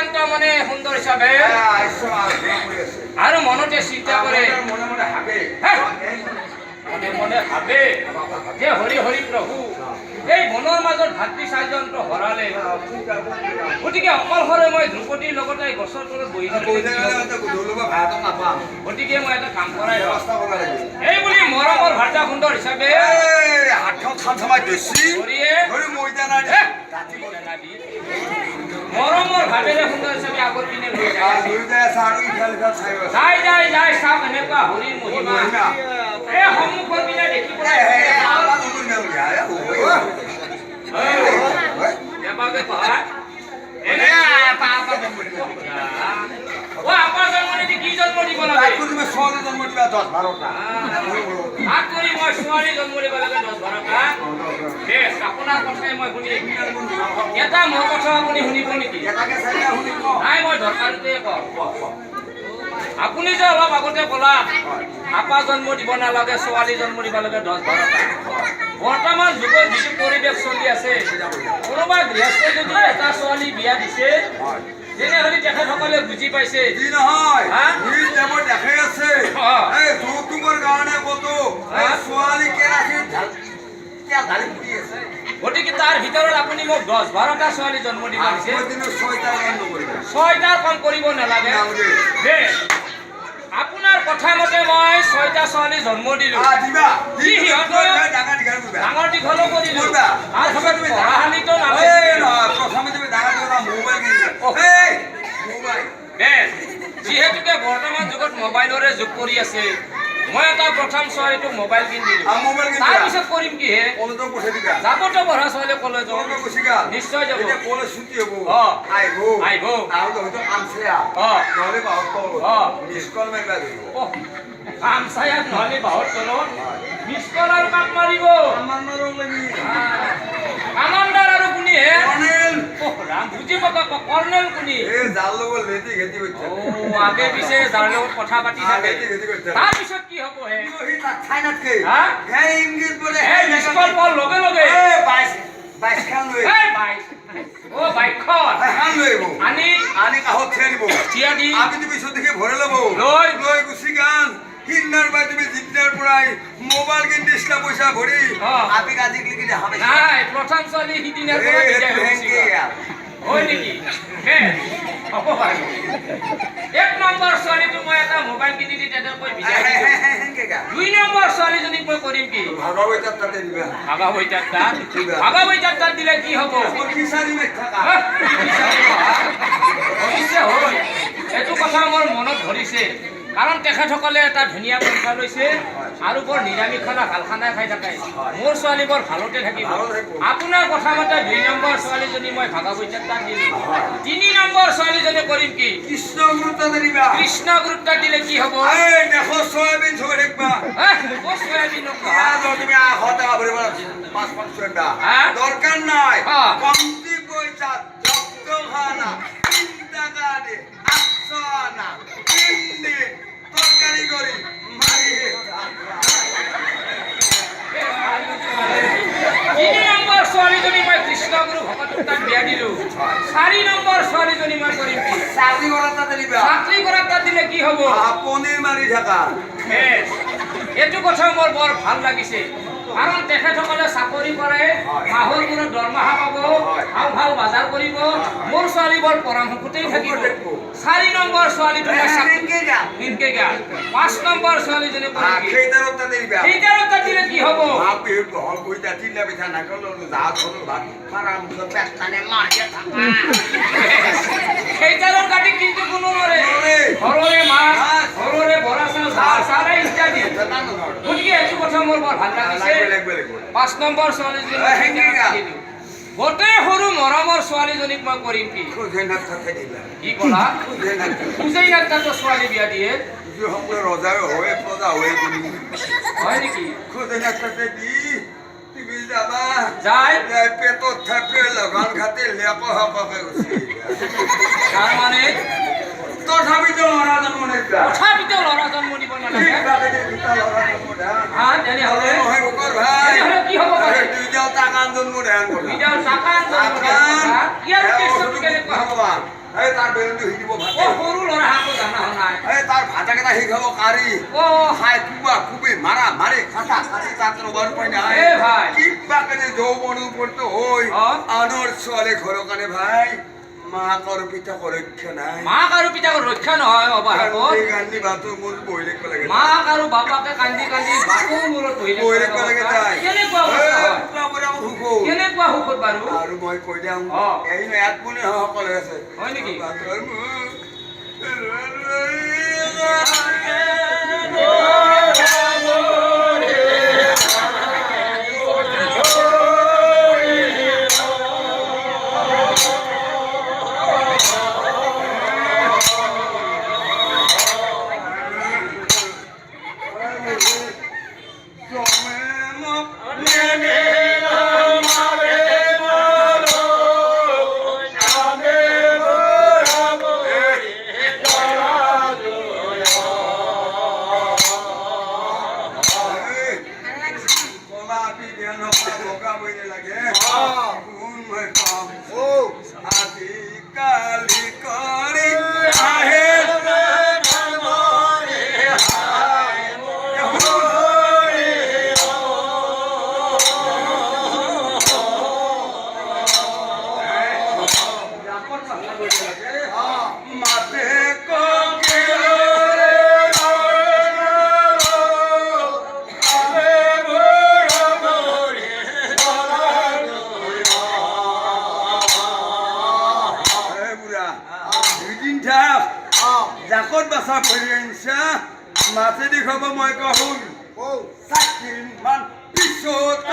একান্ত মনে সুন্দৰ হিসাবে আৰু মনতে চিন্তা কৰে মনে মনে ভাবে মনে মনে ভাবে যে হৰি হৰি প্ৰভু এই বনৰ মাজত ভাতৃ চাৰিজনটো হৰালে গতিকে অকলশৰে মই দ্ৰৌপদীৰ লগতে গছৰ তলত বহি গতিকে মই এটা কাম কৰাই এই বুলি মৰমৰ ভাৰ্তা সুন্দৰ হিচাপে মৰমৰ ভাৱেৰে সুন্দৰ হিচাপে আগৰ পিনে লৈ যায় যাই যাই চাওক এনেকুৱা হৰিৰ মহিমা এই সন্মুখৰ পিনে দেখি কি জন্ম দিব লাগে মই ছোৱালী জন্ম দিব লাগে 10-12টা বেছ আপোনাৰ কথাই মই শুনি এটা মোৰ কথা আপুনি শুনিব নেকি নাই মই দৰকাৰতে আপুনি যে অলপ আগতে ক'লা আপা জন্ম দিব নালাগে ছোৱালী জন্ম দিব লাগে 10-12টা বৰ্তমান যুগত যিটো পৰিৱেশ চলি আছে কোনোবা গৃহস্থ যদি এটা ছোৱালী বিয়া দিছে তেনেহ'লে তেখেতসকলে বুজি পাইছে গতিকে তাৰ ভিতৰত আপুনি মোক 10-12টা ছোৱালী জন্ম দিব দিছে 6টাৰ কম কৰিব নালাগে আপোনাৰ কথা মতে মই 6টা ছোৱালী জন্ম দিলো ডাঙৰ দীঘলো কৰিলো পঢ়াশালীটো যিহেতুকে বৰ্তমান যুগত মোবাইলৰে যুগ কৰি আছে মই এটা প্ৰথম ছোৱালীটোক মোবাইল কিনি দিলো তাৰপিছত কৰিম কি হে যাবতো পঢ়া ছোৱালী কলেজ নিশ্চয় যাব আহিব কামচায়াত নহ'লে বাহৰ তলত মিছ কল আৰু কাক মাৰিব কামাণ্ডাৰ আৰু কোনি হে বুজি পাবা কৰ্ণেল কোনি আগে পিছে যাৰ লগত কথা পাতি থাকে তাৰপিছত কি হ'ব হে মিছ কল পোৱাৰ লগে লগে বাইকখন আনি কাষত থিয়া দি ভৰে ল'ব লৈ গুচি গান কিনাৰ বাই তুমি জিতনাৰ পৰাই মোবাইল কিন দিছলা পইচা ভৰি আপি গাজি লিখি দেখা পাইছা নাই প্ৰথম ছোৱালী সিদিনাৰ পৰা বিদায় হৈছে হয় নেকি হ'ব বাৰু 1 নম্বৰ ছোৱালীটো মই এটা মোবাইল কিনি দি তেতিয়াকৈ বিদায় দিছোঁ 2 নম্বৰ ছোৱালীজনীক মই কৰিম কি ভাগৱতত তাতে দিবা ভাগৱতত দিলে কি হ'ব বিচাৰি থাকা এইটো কথা মোৰ মনত ধৰিছে কাৰণ তেখেতসকলে এটা ধুনীয়া পৰীক্ষা লৈছে আৰু বৰ নিৰামিষ খানা ভাল খানাই খাই থাকে মোৰ ছোৱালী বৰ ভালতে থাকিব আপোনাৰ কথা মতে 2 নম্বৰ ছোৱালীজনী মই ভাগৱতত দিলো 3 নম্বৰ ছোৱালীজনী কৰিম কি কৃষ্ণ গুৰুত্ব দিলে কি হ'ব দেখো সয়াবিন ছবে দেখবা সয়াবিন তুমি আহতে ভরিব 5-5 টাকা দরকার নাই কমতি পয়সা যত খানা 3 টাকা দে 800 আনা কিনে তরকারি করি মারি 3 নম্বৰ ছোৱালীজনী মই কৃষ্ণ গুৰু ভকতক তাক বিয়া দিলো 4 নম্বৰ ছোৱালীজনী মই কৰিম কি চাকৰি কৰাটা দিলে কি হ'ব পনিৰ মাৰি থাকা এইটো কথা মোৰ বৰ ভাল লাগিছে কাৰণ তেখেতসকলে চাকৰি কৰে মাহৰ মূৰত দৰমহা পাব আৰু ভাল বজাৰ কৰিব মোৰ ছোৱালী বৰ পৰামৰ্শতেই থাকিব 4 নম্বৰ ছোৱালীটো ইনকে গা 5 নম্বৰ ছোৱালীজনী সেইটাৰটা দিলে কি হ'ব সেইটাৰৰ কাটি কিন্তু কোনো নৰে ঘৰৰে মাছ ঘৰৰে বৰা চাউল ইত্যাদি গতিকে এইটো কথা মোৰ বৰ ভাল লাগিছে 5 নম্বৰ ছোৱালীজনী গোটেই সৰু মৰমৰ ছোৱালীজনীক মই কৰিম কি কি ক'লা পূজাই নাথাকে ছোৱালী বিয়া দিয়ে ৰজা হয় প্ৰজা হয় নেকি যাই পেটত থাপে লগান খাতে লেপ হকে গুচি তাৰ মানে তথাপিতো ল'ৰা জন্ম দিব নালাগে তেনেহ'লে কি হ'ব পাৰে এই তাৰ বেলটো শিকিব ভাত অ সৰু ল'ৰা হাকো জানা নাই এই তাৰ ভাতা কেইটা শিকাব কাৰি অ খাই কুবা কুবি মাৰা মাৰি খাটা খাটি তাত ৰবাৰ পাই নাই এ ভাই কিবা কেনে যৌৱন উপৰত হৈ অ আনৰ ছোৱালী ঘৰৰ কাৰণে ভাই মাক আৰু পিতাক ৰক্ষা নাই মাক আৰু পিতাকৰ ৰক্ষা নহয় অবাহত গান্ধী বাটো মোৰ বহি লিখিব লাগে মাক আৰু বাপাকে কান্দি কান্দি বাকো মূৰত বহি বহি লিখিব লাগে তাই কেনেকুৱা অৱস্থা হয় সুখ কেনেকুৱা সুখত বাৰু আৰু মই কৈ দিওঁ অ এই ইয়াত কোনে সকলে আছে হয় নেকি কালি কৰি আহে মাতে জাকত বাচা পৰি আনিছা মাছে দেখাব মই কহোন চাকিমান পিছত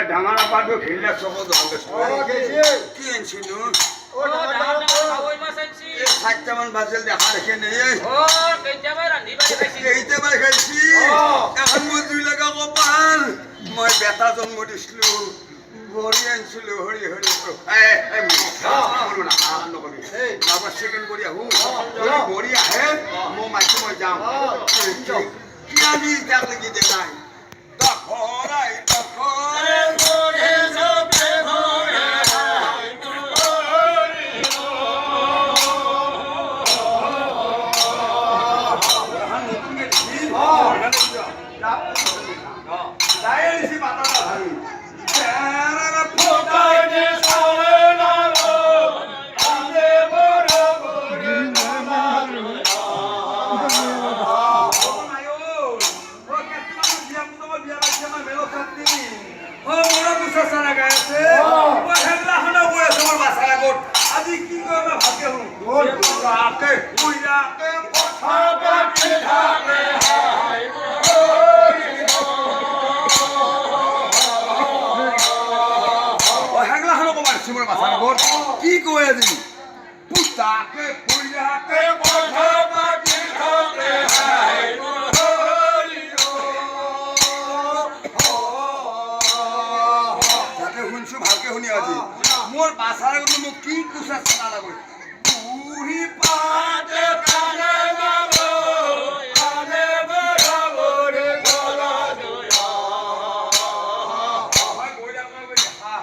ডাঙৰ পাৰটো খেলিলে চব কি আনিছিলো চাৰিটামান বাজিল দেখা দেখি নেই কেইটামান খাইছি এখন মই 2 লাখ কপাল মই বেটা জন্ম দিছিলো ভৰি আনিছিলো হৰি হৰি চেকেণ্ড কৰি আহো ভৰি আহে মই মাইছো মই যাম তাক লাগি দে নাই মোরা বুঝা সারা গাইছে ও হেগলা হনা বয়স আমার বাসা লাগত আজি কি কইবা ভাগে হুন গোল আকে কুইরাকে কথা বাকি থাকে হাই ও হেগলা হনা কবার সিমর বাসা লাগত কি কই আজি পুতাকে কুইরাকে কথা বাকি থাকে হাই ভালকে শুনি আজি মোৰ বাছাৰ মোক কি কুচা চানা লাগৈ বুঢ়ী পাতে কানে যাব কানে বৰাবৰে গলা জয়া মই গইলা কই দেখা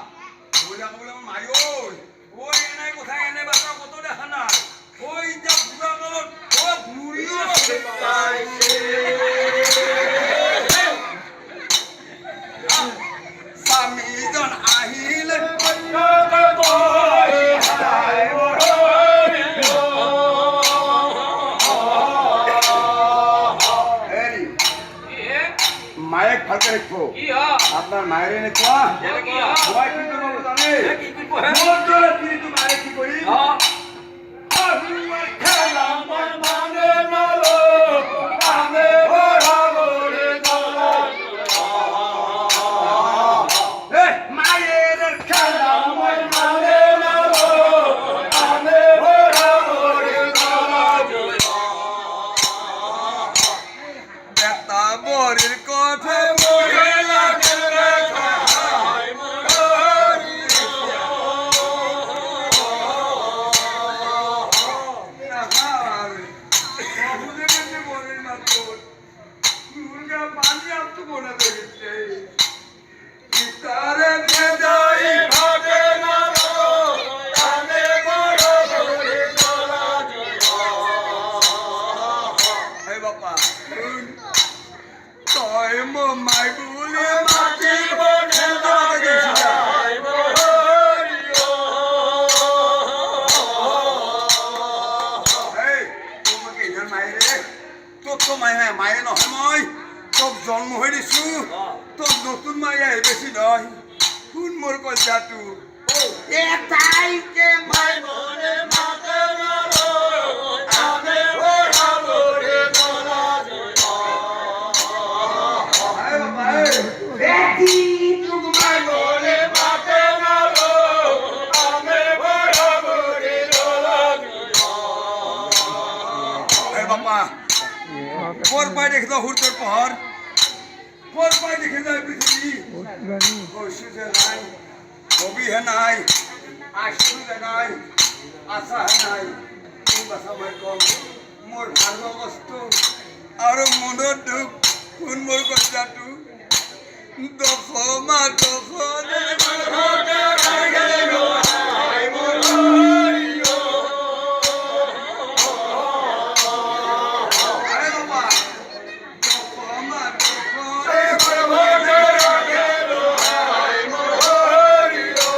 গইলা কইলা মাই ঐ এনাই কথা এনে বাছা কত দেখা নাই ওই যা বুঢ়া গলত ও বুঢ়ী পাইছে স্বামীজন আহিলে মায়েক ভালকে রাখবো আপনার মায়ের এনে কোয়া কি করবো জানে মোর দলে তিনি তো মায়ের কি করি খেলা মানে নালো আমি বরাবরে গলা বরের কথা মরে লাগে খাই মরি বাবুদের কাছে বরের মাত্র দুর্গা পানি আপনি বলে দেখছে তারে ভেজাই ভাবে না আমি বড় করে গলা জয়া বাবা তয় মো মাই বলে মাটি বনে যাই মরিও এই তোমাকে জান মাইরে তো মায়ে নহয় মই তোক জন্ম হৈ দিছো তোক নতুন মায়ে বেছি নয় কোন মোর কলজাটো এ তাইকে মাই বলে মাতে নালো আমি বরাবরে গলা জয়া বেটি তুমি মাই বলে মাতে নালো আমি বরাবরে গলা জয়া এ বাবা পর পাই দেখে দাও হুড়তর পর পর পাই দেখে দাও পৃথিবী সুজে নাই কবি হে নাই আশুজে নাই আশা হে নাই তুমি বাসা মই কম মোর ভাগ্য কষ্ট আৰু মনৰ দুখ কোন মোৰ কষ্টাটো দখমা দখনে ঘৰতে ৰাগে হাই মোৰ হৰিও আৰে বাবা দখমা দখনে ঘৰতে ৰাগে হাই মোৰ হৰিও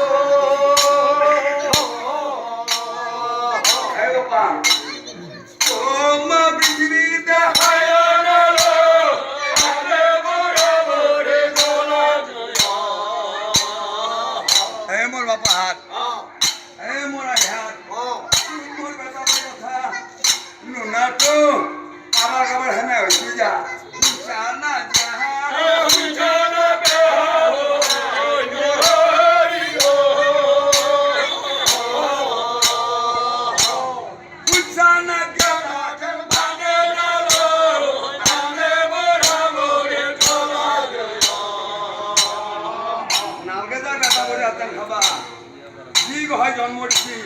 আরে বাবা তোমা পৃথিবীতে হায় নালো আমি বরাবরে গলা জয়া হে মোর বাপা হাত হে মোর হাত মোর বেটা কথা নুনা তো আমার খাবার হেনা হইছে যা জানা যাহা জানা বেহাও হরিও বুঝানা গলা ভাগে নালো আমি বরাবরে গলা জয়া নালকে যা বেটা বলে আতেন খাবা কি হয় জন্ম দিছি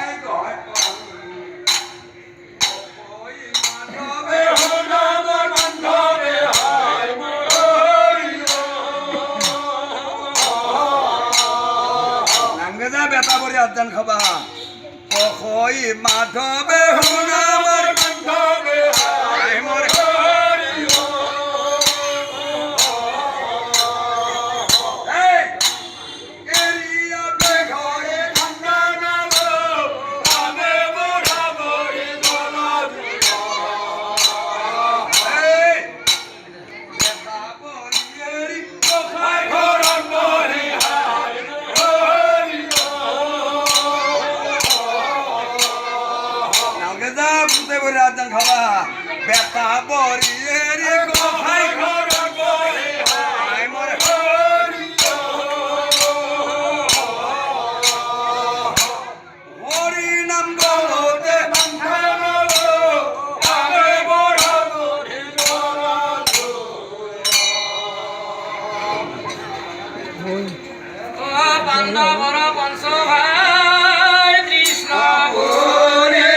এই তো হয় ওই মাধবে হনামর বন্ধরে হাই মরিও নালকে যা বেটা বলে আতেন খাবা ওই মাধবে হনামর বন্ধরে হাই মরিও এই এরিয়া বেঘরে ঠান্ডা নালো আমি বরাবরে গলা জয়া এই বেটা বলিয়েরি কোথায় ঘরঙ্গ করে আদান খাবা বেতা বরি রে গো ভাই ঘর করে হাই মরে হরি নাম গলতে বান্ধবর বংশ ভাই কৃষ্ণ বলে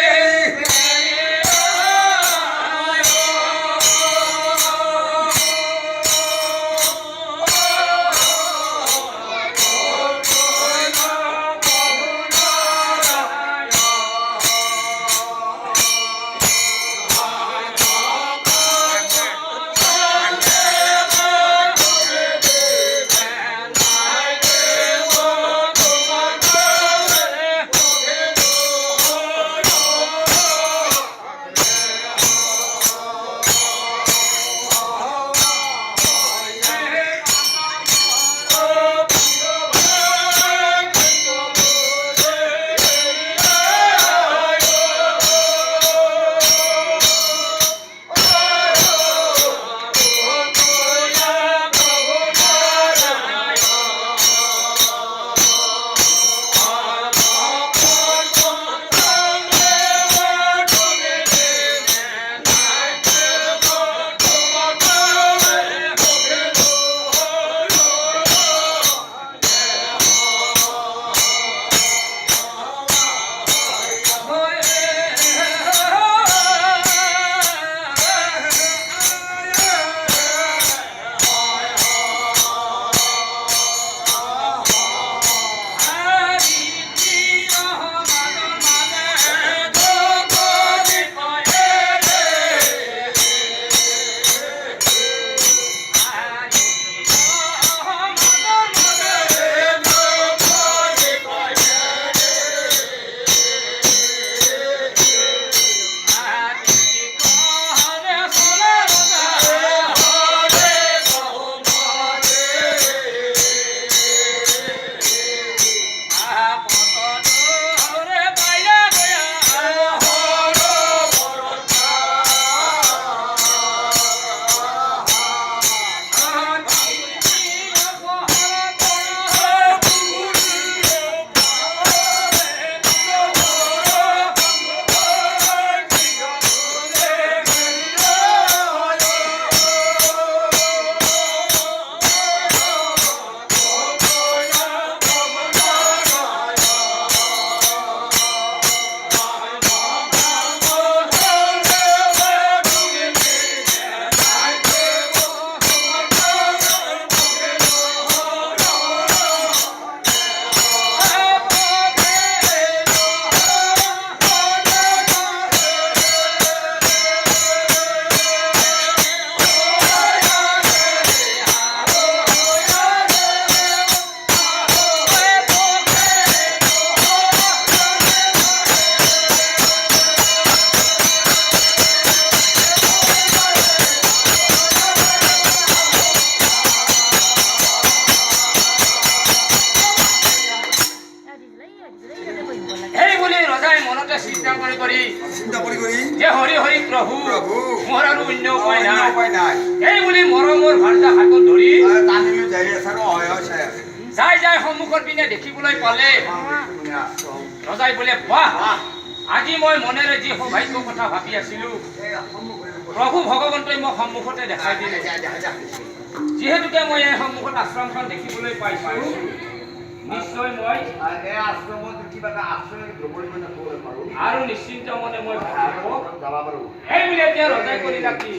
চিন্তা কৰি যে হৰি হৰি প্ৰভু প্ৰভু মোৰ আৰু অন্য উপায় উপায় নাই এই বুলি মৰমৰ ভাৰ্তা হাতত ধৰি টানিলো যাই আছে আৰু হয় হৈছে যাই যাই সন্মুখৰ পিনে দেখিবলৈ পালে ৰজাই বোলে বাহ আজি মই মনেৰে যি সৌভাগ্য কথা ভাবি আছিলো প্ৰভু ভগৱন্তই মোক সন্মুখতে দেখাই দিলে যিহেতুকে মই এই সন্মুখত আশ্ৰমখন দেখিবলৈ পাইছো নিশ্চয় মই এই আশ্ৰমত কিবা এটা আশ্ৰয় গ্ৰহণ কৰিব পাৰো আৰু নিশ্চিন্ত মনে মই ভাবিব যাব পাৰো এই বুলি এতিয়া ৰজাই কৰি ৰাখি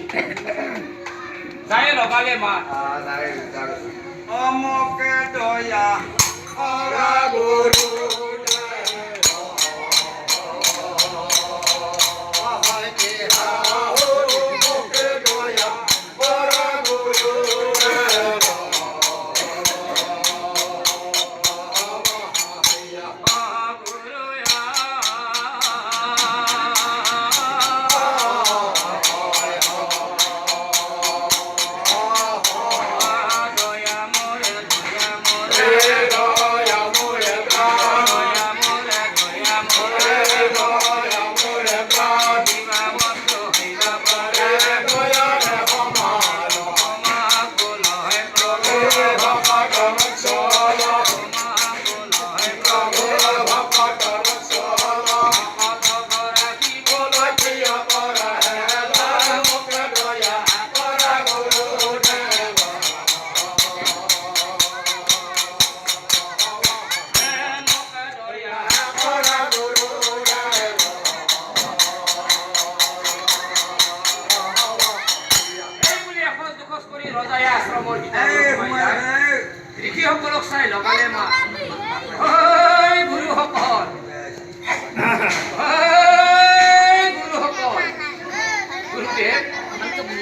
যায় লগালে মা অমকে দয়া গুৰু ঋষিসকলক চাই লগালে মা গুৰুসকল গুৰুদেৱ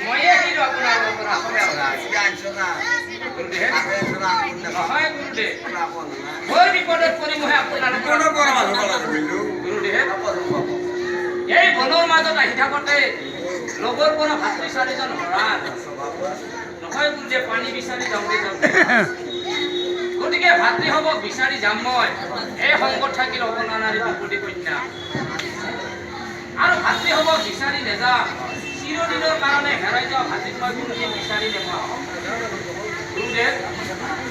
ময়ে আহিলো আপোনালোকৰ পৰা গুৰুদেৱ নহয় গুৰুদেৱ বৰ বিপদত পৰি মই আপোনালোকৰ গুৰুদেৱ এই বনৰ মাজত আহি থাকোঁতে লগৰ পৰা ভাতৃ চাৰিজন হৰাল নহয় গুৰুদেৱ পানী বিচাৰি যাওঁতে গতিকে ভাতৃ হ'ব বিচাৰি যাম মই এই সংকট থাকিল হ'ব নানাৰী দুপতি কন্যা আৰু ভাতৃ হ'ব বিচাৰি নেযাম চিৰদিনৰ কাৰণে হেৰাই যোৱা ভাতৃক মই কোনোদিন বিচাৰি নেপাওঁ গুৰুদেৱ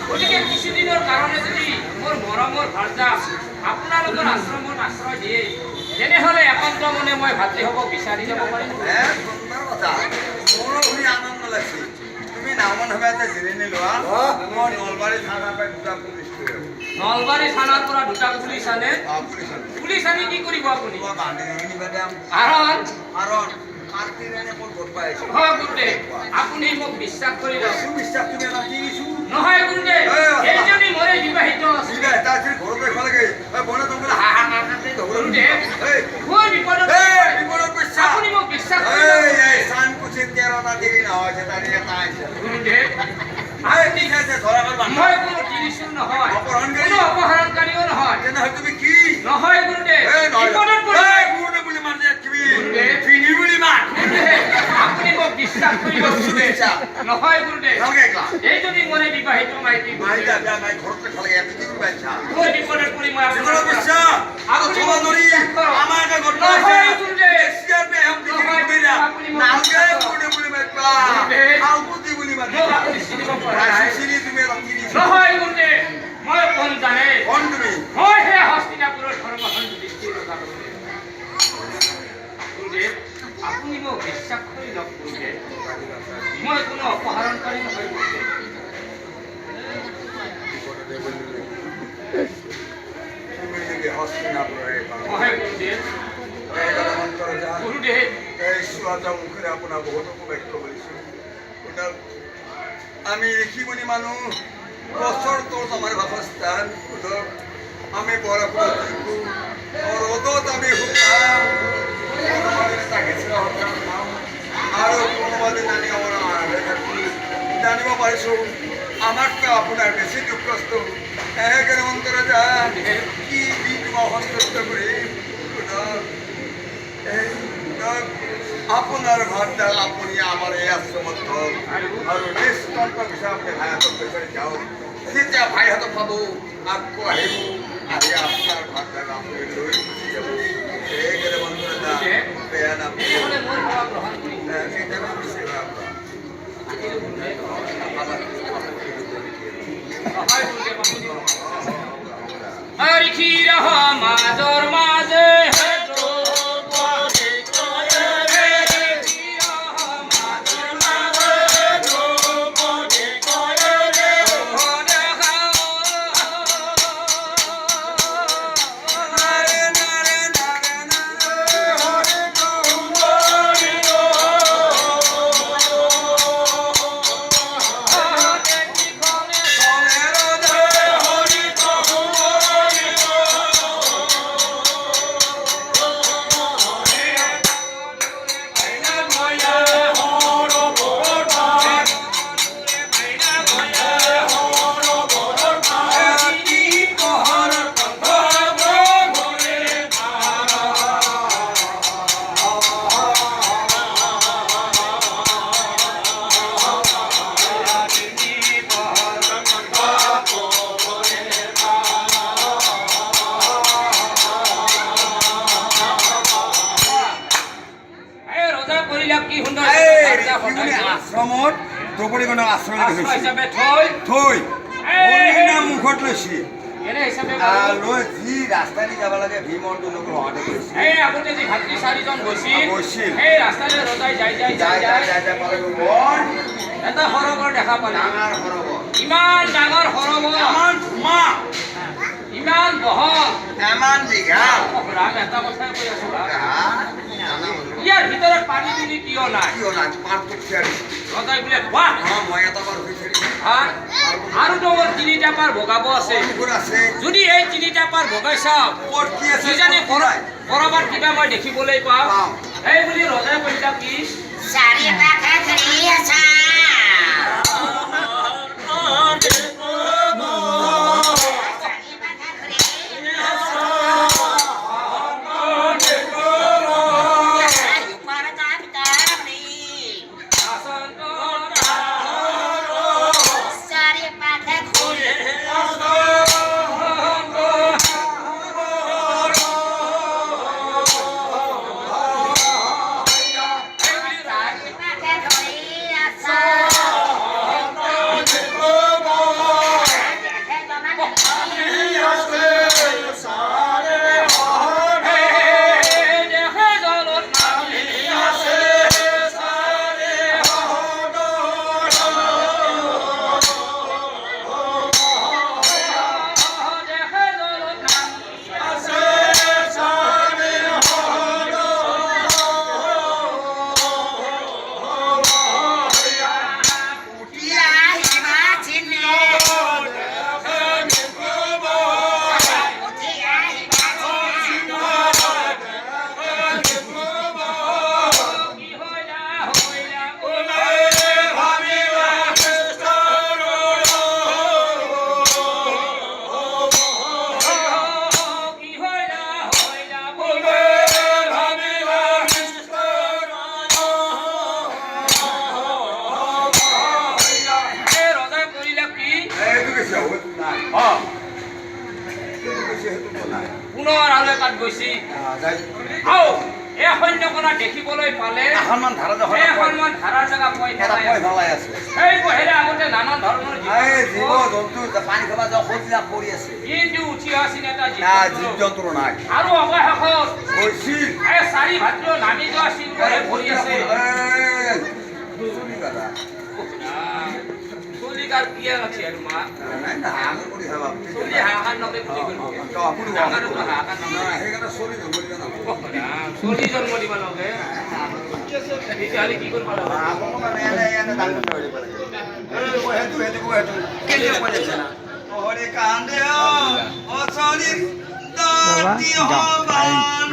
গতিকে কিছুদিনৰ কাৰণে যদি মোৰ মৰমৰ ভাৰ্যা আপোনালোকৰ আশ্ৰমত আশ্ৰয় দিয়ে তেনেহ'লে একান্ত মনে মই ভাতৃ হ'ব বিচাৰি যাব পাৰিম আনন্দ লাগছে তুমি নামন হবে জিৰণি লোৱা মই নলবাৰী থানাৰ পৰা দুটা পুলিচ নলবাৰী থানাৰ পৰা দুটা পুলিচ আনে পুলিচ আনি কি কৰিব আপুনি কাৰণ আপুনি মোক বিশ্বাস কৰি নহয় গুৰুদেৱ এইজনী মৰে বিবাহিত আপুনি মোক বিশ্বাস মই কোনো তিৰিচুৰ নহয় কোনো অপহৰণকাৰীও নহয় তুমি কি নহয় গুৰুদেৱ বিপদত আপুনি মোক বিশ্বাস কৰিব নহয় গুৰুদেৱ এইজনী মৰে বিবাহিত মাইকী বিপদত পৰি মই নহয় গুৰুদেৱ মই কোন জানে মই সেই হস্তিনাপুৰৰ ধৰ্মখন গুৰুদেৱ আপুনি মোক বিশ্বাস কৰি লওক গুৰুদেৱ মই কোনো অপহৰণকাৰী নহয় গুৰুদেৱ নহয় গুৰুদেৱ গুৰুদেৱ আপোনাৰ বহুতো বাক্য কৰিছোঁ আমি ঋষিমুনি মানুহ বছৰ তোৰ আমাৰ বাসস্থান আমি বৰফত ৰ'দত আমি শুকাম আৰু কোনোবাদিন আমি জানিব পাৰিছোঁ আমাতকৈ আপোনাৰ বেছি দুখ কষ্ট সেইকাৰণে অন্তৰ যা কি দি তোমাক সন্তুষ্ট কৰিম আপোনাৰ ভাতডাল আপুনি আমাৰ এই আশ্ৰমত থওক আৰু নিষ্কণ্ঠ পিছত আপুনি ভাইহঁতক বিচাৰি যাওক যেতিয়া ভাইহঁতক পাব আকৌ আহিব আহি আপোনাৰ ভাতডাল আপুনি লৈ গুচি যাব সেইকাৰণে বন্ধুৰে বেয়া নাম মাজৰ মাজে আশ্ৰমত দ্ৰৌপদীখনক আশ্ৰয় আশ্ৰয় লৈছে হিচাপে থৈ থৈ এই হৰিণা মুখত লৈছে এনে হিচাপে লৈ যি ৰাস্তাদি যাব লাগে ভীমৰ দুনকৰ হওঁতে গৈছে এই আগতে যি ভাতৃ চাৰিজন গৈছিল গৈছিল সেই ৰাস্তাৰে ৰজাই যাই পালে বৰ এটা সৰোবৰ দেখা পালে ডাঙৰ সৰোবৰ ইমান ডাঙৰ সৰোবৰ ইমান ধুমা ইমান বহল ইমান দীঘল ৰাম এটা কথাই কৈ আছো ইয়াৰ ভিতৰত পানী দুনি কিয় নাই ৰজাই বোলে বাহ আৰু তোমাৰ 3টা পাৰ ভগাব আছে যদি এই 3টা পাৰ ভগাই চাওঁ কিজানি কৰবাত কিবা মই দেখিবলৈ পাওঁ এই বুলি ৰজাই কৈছা কি চাৰিওকাষে ঘূৰি আছা পুনৰ আৰু এটাত গৈছি আও এই সৈন্যকণা দেখিবলৈ পালে এখনমান ধাৰাৰ জেগা পই পেলাই আছে সেই পহেৰে আগতে নানান ধৰণৰ জীৱ জন্তু পানী খাব যোৱা সজীলা পৰি আছে কিন্তু উঠি আছিল এটা জীৱ জন্তু নাই আৰু অৱশেষত গৈছিল এই 4 ভাতৃ নামি যোৱা চিন্তাৰে ভৰি আছে চলিকাৰ কিয় আছে আৰু মা চলি হাহাকাৰ নকৰে বুলি কৰিব ডাঙৰটো হাহাকাৰ নকৰে চলি জন্ম দিব লাগে তেতিয়াহ'লে কি কৰিব লাগে কান্দে অচলি দাতি হবান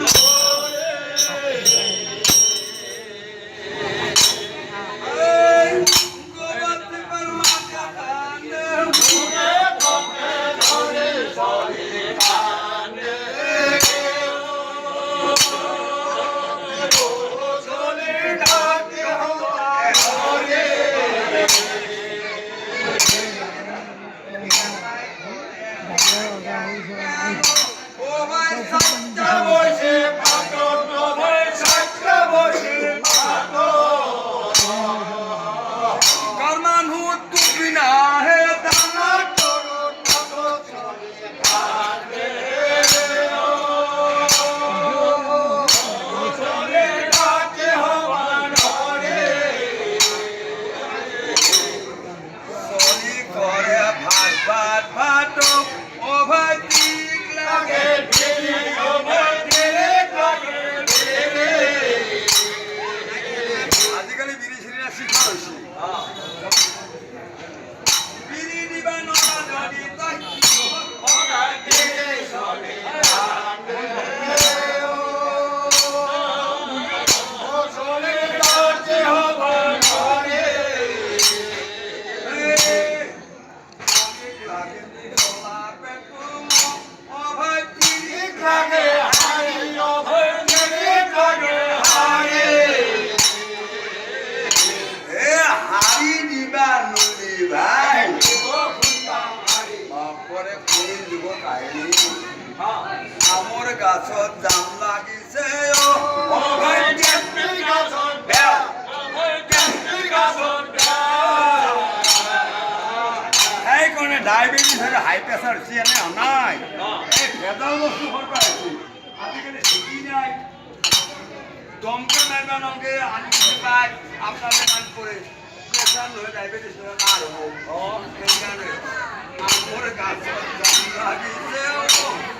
আমাৰ গাছত জাম লাগিছে ও ভাই ডায়াবেটিস আৰু হাই প্ৰেছাৰ হৈছে এনে নাই এই ভেজাল বস্তু ঘৰ পৰা আহিছে আজিকালি ঢেঁকী নাই দমকে মাৰিবা নমকে আনি পায় আপোনালোকে কাম কৰে প্ৰেছাৰ নহয় ডায়াবেটিছ নহয় কাৰ হ'ব সেইকাৰণে মোৰ গাছত জাম লাগিছে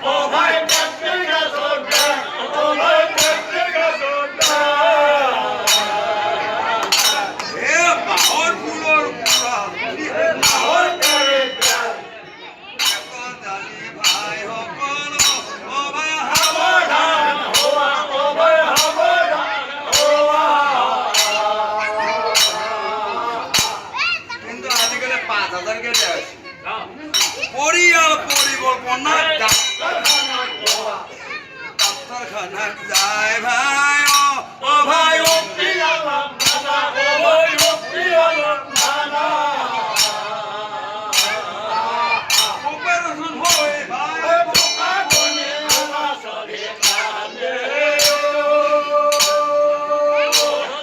ও ভাই পেটেৰ গাছটা ও ভাই পেটেৰ গাছটা এ বাহৰ ফুলৰ পৰা বাহৰ কাৰেটা জানি ভাই সকল ও ভাই সাবধান হোৱা ও ভাই সাবধান হোৱা কিন্তু আজিকালি 5,000 কে দেয় পৰিয়াল পৰিকল্পনা ডাক্তারখানাত যায় ভাই ও ভাই মুক্তি আমার মানা ও ভাই মুক্তি আমার মানা অপারেশন হয় ভাই পোকা কোনে আমার চলে কান্দে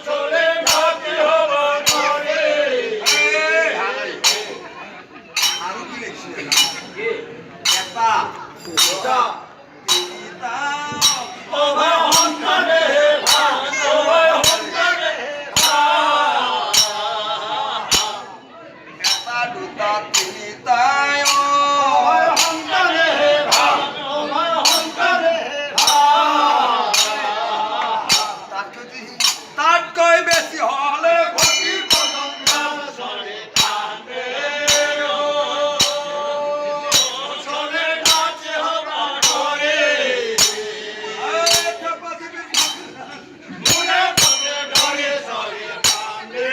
চলে থাকি হব নরে আৰু কি লিখছে এটা দুটা তিনিটা ও ভাই হন্তানে ভান ও ভাই হন্তানে ভান এটা দুটা তিনিটা ও ভাই হন্তানে ভান ও ভাই হন্তানে ভান তাতকৈ বেছি হলে ভক্তি পদঙ্গা চলে কান্দে চলে নাচে হবা নরে মনে পদে ধরে চলে কান্দে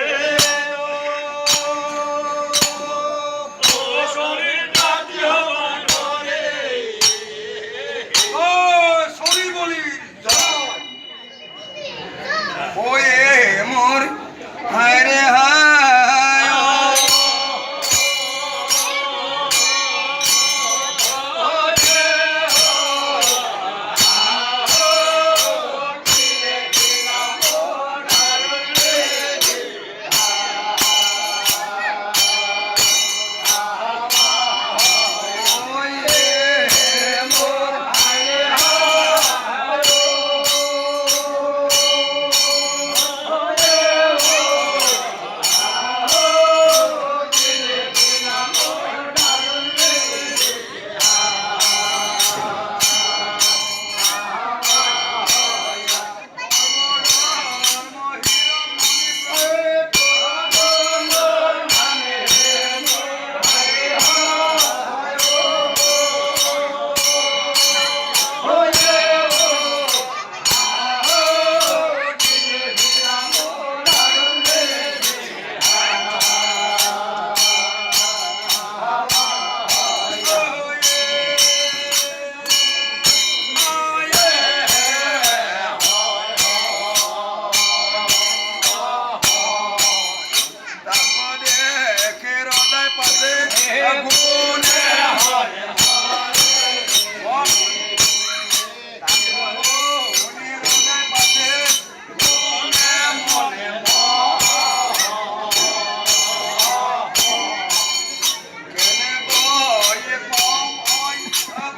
চলে নাচে হবা নরে ও সরি বলি ওয়ে মোর হায় রে হায়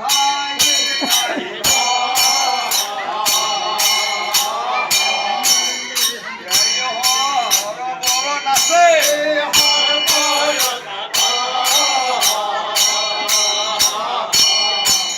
ভাই